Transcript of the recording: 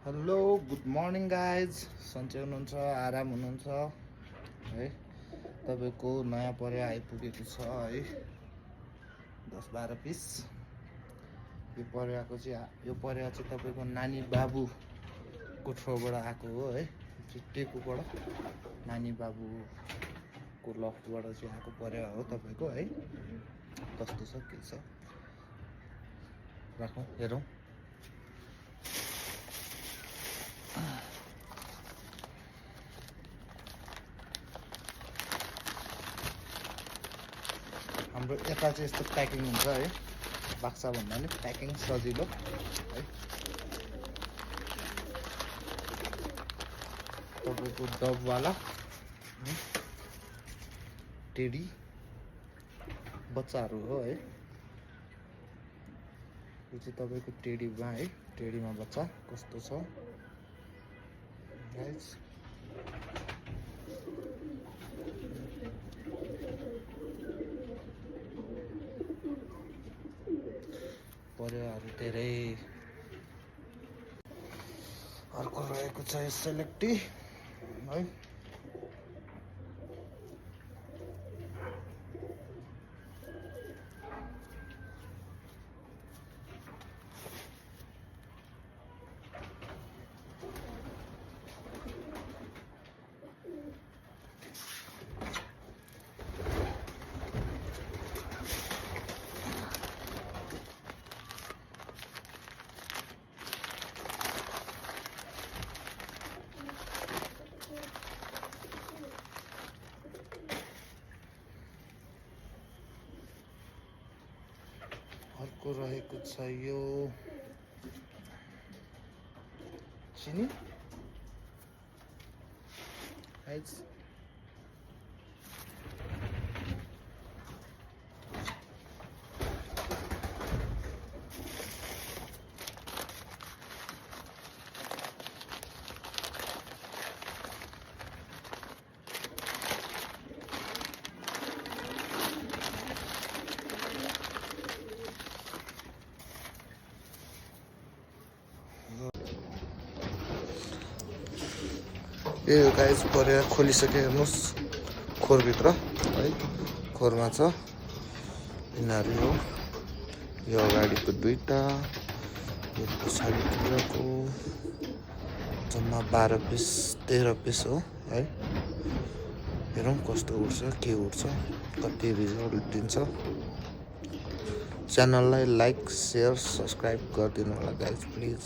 Hello good morning guys, सन्चै हुनुहुन्छ, आराम हुनुहुन्छ है। तपाईँको नयाँ परेवा आइपुगेको छ है, 10-12 पिस। यो परेवा चाहिँ तपाईँको नानी बाबुको थ्रोबाट आएको हो है, टेकुबाट नानी बाबुको लफ्टबाट चाहिँ आएको परेवा हो तपाईँको है। कस्तो छ के छ राखौँ हेरौँ। हाम्रो यता चाहिँ यस्तो प्याकिङ हुन्छ है, बाक्सा भन्दा पनि प्याकिङ सजिलो है। तपाईँको डबवाला टेडी बच्चाहरू हो है। यो चाहिँ तपाईँको टेडीमा है, टेडीमा बच्चा कस्तो छ गाइस। परेवाहरू धेरै। अर्को रहेको छ यो सेलेक्टी है। अर्को रहेको छ यो चिनी गाइस। यो गाइस परेवा खोलिसके हेर्नुहोस्, खोरभित्र है, खोरमा छ यिनीहरू हो। यो अगाडिको दुईटा, यो पछाडितिरको जम्मा 12 पिस 13 पिस हो है। हेरौँ कस्तो उड्छ के उड्छ, कति रिजल्ट दिन्छ। च्यानललाई लाइक शेयर सब्सक्राइब गरिदिनु होला गाइज प्लिज।